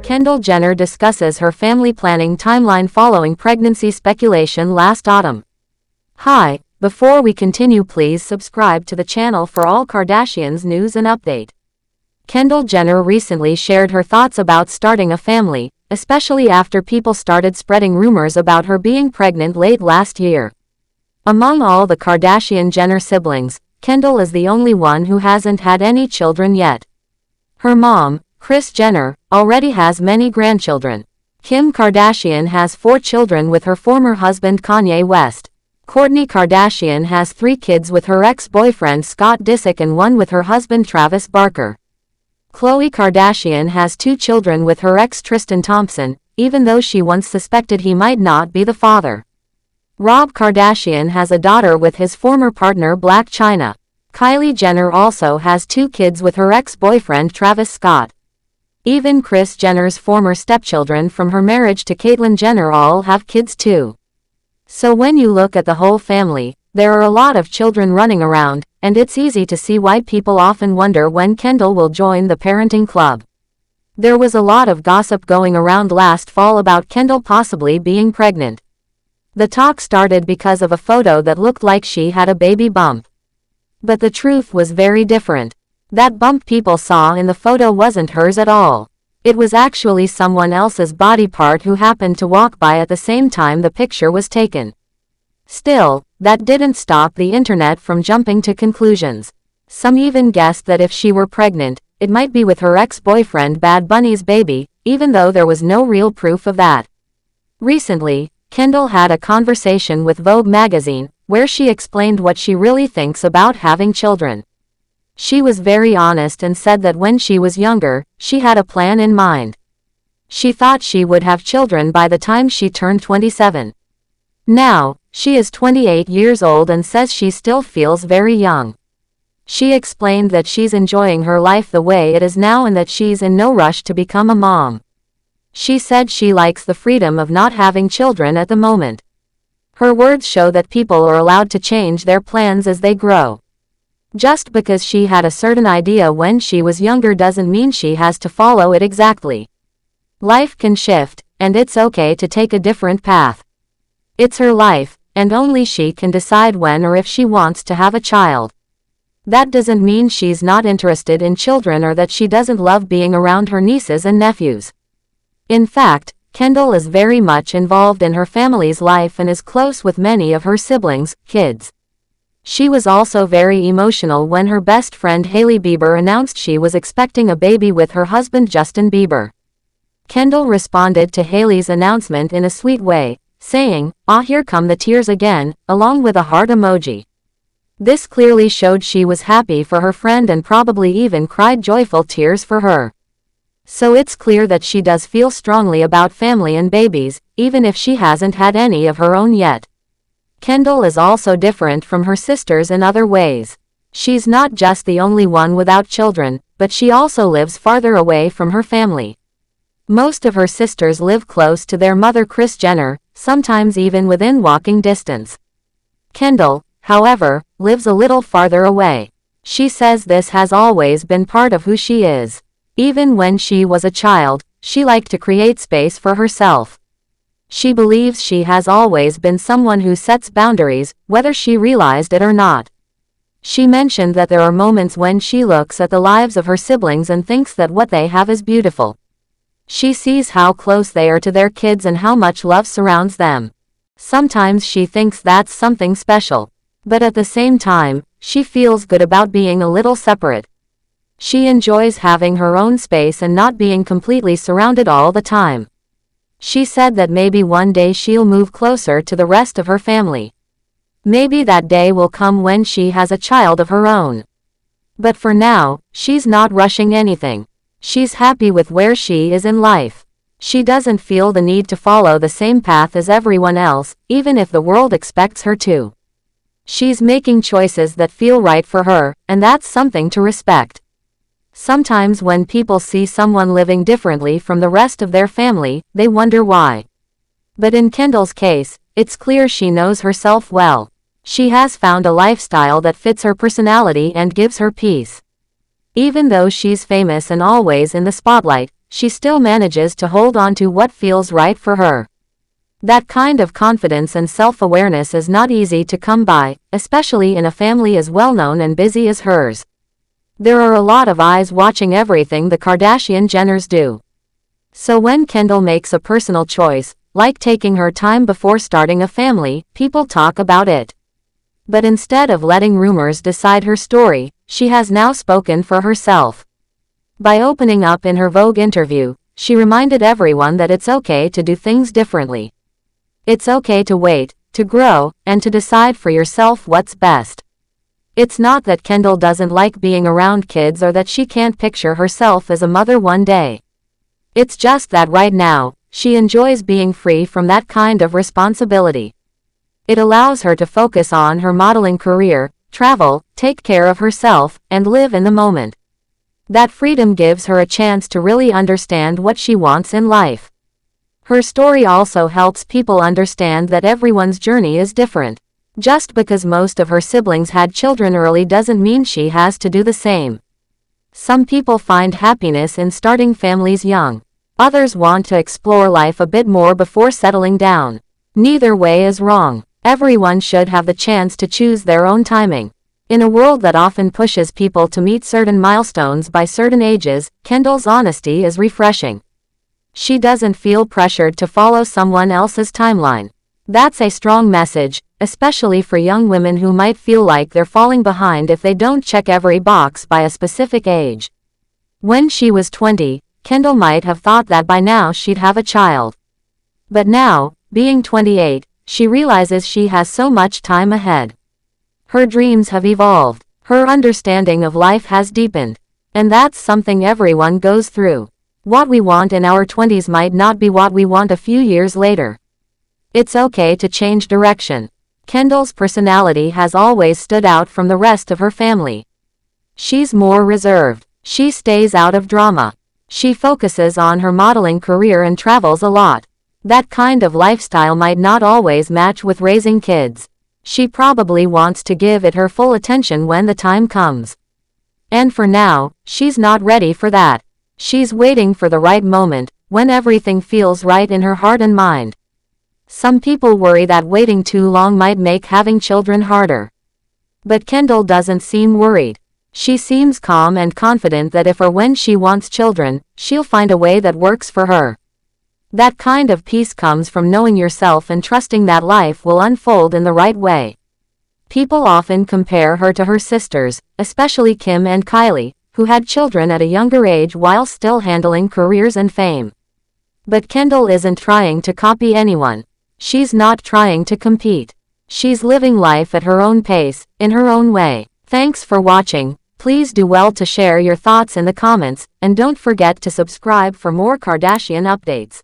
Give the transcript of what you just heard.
Kendall Jenner discusses her family planning timeline following pregnancy speculation last autumn. Hi, before we continue, please subscribe to the channel for all Kardashians news and update. Kendall Jenner recently shared her thoughts about starting a family, especially after people started spreading rumors about her being pregnant late last year. Among all the Kardashian-Jenner siblings, Kendall is the only one who hasn't had any children yet. Her mom, Kris Jenner, already has many grandchildren. Kim Kardashian has 4 children with her former husband Kanye West. Kourtney Kardashian has 3 kids with her ex-boyfriend Scott Disick and 1 with her husband Travis Barker. Khloé Kardashian has 2 children with her ex Tristan Thompson, even though she once suspected he might not be the father. Rob Kardashian has a daughter with his former partner Blac Chyna. Kylie Jenner also has 2 kids with her ex-boyfriend Travis Scott. Even Kris Jenner's former stepchildren from her marriage to Caitlyn Jenner all have kids too. So when you look at the whole family, there are a lot of children running around, and it's easy to see why people often wonder when Kendall will join the parenting club. There was a lot of gossip going around last fall about Kendall possibly being pregnant. The talk started because of a photo that looked like she had a baby bump. But the truth was very different. That bump people saw in the photo wasn't hers at all. It was actually someone else's body part who happened to walk by at the same time the picture was taken. Still, that didn't stop the internet from jumping to conclusions. Some even guessed that if she were pregnant, it might be with her ex-boyfriend Bad Bunny's baby, even though there was no real proof of that. Recently, Kendall had a conversation with Vogue magazine, where she explained what she really thinks about having children. She was very honest and said that when she was younger, she had a plan in mind. She thought she would have children by the time she turned 27. Now, she is 28 years old and says she still feels very young. She explained that she's enjoying her life the way it is now and that she's in no rush to become a mom. She said she likes the freedom of not having children at the moment. Her words show that people are allowed to change their plans as they grow. Just because she had a certain idea when she was younger doesn't mean she has to follow it exactly. Life can shift, and it's okay to take a different path. It's her life, and only she can decide when or if she wants to have a child. That doesn't mean she's not interested in children or that she doesn't love being around her nieces and nephews. In fact, Kendall is very much involved in her family's life and is close with many of her siblings' kids. She was also very emotional when her best friend Hailey Bieber announced she was expecting a baby with her husband Justin Bieber. Kendall responded to Hailey's announcement in a sweet way, saying, "Ah, here come the tears again," along with a heart emoji. This clearly showed she was happy for her friend and probably even cried joyful tears for her. So it's clear that she does feel strongly about family and babies, even if she hasn't had any of her own yet. Kendall is also different from her sisters in other ways. She's not just the only one without children, but she also lives farther away from her family. Most of her sisters live close to their mother Kris Jenner, sometimes even within walking distance. Kendall, however, lives a little farther away. She says this has always been part of who she is. Even when she was a child, she liked to create space for herself. She believes she has always been someone who sets boundaries, whether she realized it or not. She mentioned that there are moments when she looks at the lives of her siblings and thinks that what they have is beautiful. She sees how close they are to their kids and how much love surrounds them. Sometimes she thinks that's something special. But at the same time, she feels good about being a little separate. She enjoys having her own space and not being completely surrounded all the time. She said that maybe one day she'll move closer to the rest of her family. Maybe that day will come when she has a child of her own. But for now, she's not rushing anything. She's happy with where she is in life. She doesn't feel the need to follow the same path as everyone else, even if the world expects her to. She's making choices that feel right for her, and that's something to respect. Sometimes when people see someone living differently from the rest of their family, they wonder why. But in Kendall's case, it's clear she knows herself well. She has found a lifestyle that fits her personality and gives her peace. Even though she's famous and always in the spotlight, she still manages to hold on to what feels right for her. That kind of confidence and self-awareness is not easy to come by, especially in a family as well-known and busy as hers. There are a lot of eyes watching everything the Kardashian-Jenners do. So when Kendall makes a personal choice, like taking her time before starting a family, people talk about it. But instead of letting rumors decide her story, she has now spoken for herself. By opening up in her Vogue interview, she reminded everyone that it's okay to do things differently. It's okay to wait, to grow, and to decide for yourself what's best. It's not that Kendall doesn't like being around kids or that she can't picture herself as a mother one day. It's just that right now, she enjoys being free from that kind of responsibility. It allows her to focus on her modeling career, travel, take care of herself, and live in the moment. That freedom gives her a chance to really understand what she wants in life. Her story also helps people understand that everyone's journey is different. Just because most of her siblings had children early doesn't mean she has to do the same. Some people find happiness in starting families young. Others want to explore life a bit more before settling down. Neither way is wrong. Everyone should have the chance to choose their own timing. In a world that often pushes people to meet certain milestones by certain ages, Kendall's honesty is refreshing. She doesn't feel pressured to follow someone else's timeline. That's a strong message, especially for young women who might feel like they're falling behind if they don't check every box by a specific age. When she was 20, Kendall might have thought that by now she'd have a child. But now, being 28, she realizes she has so much time ahead. Her dreams have evolved. Her understanding of life has deepened. And that's something everyone goes through. What we want in our 20s might not be what we want a few years later. It's okay to change direction. Kendall's personality has always stood out from the rest of her family. She's more reserved. She stays out of drama. She focuses on her modeling career and travels a lot. That kind of lifestyle might not always match with raising kids. She probably wants to give it her full attention when the time comes. And for now, she's not ready for that. She's waiting for the right moment, when everything feels right in her heart and mind. Some people worry that waiting too long might make having children harder. But Kendall doesn't seem worried. She seems calm and confident that if or when she wants children, she'll find a way that works for her. That kind of peace comes from knowing yourself and trusting that life will unfold in the right way. People often compare her to her sisters, especially Kim and Kylie, who had children at a younger age while still handling careers and fame. But Kendall isn't trying to copy anyone. She's not trying to compete. She's living life at her own pace, in her own way. Thanks for watching. Please do well to share your thoughts in the comments, and don't forget to subscribe for more Kardashian updates.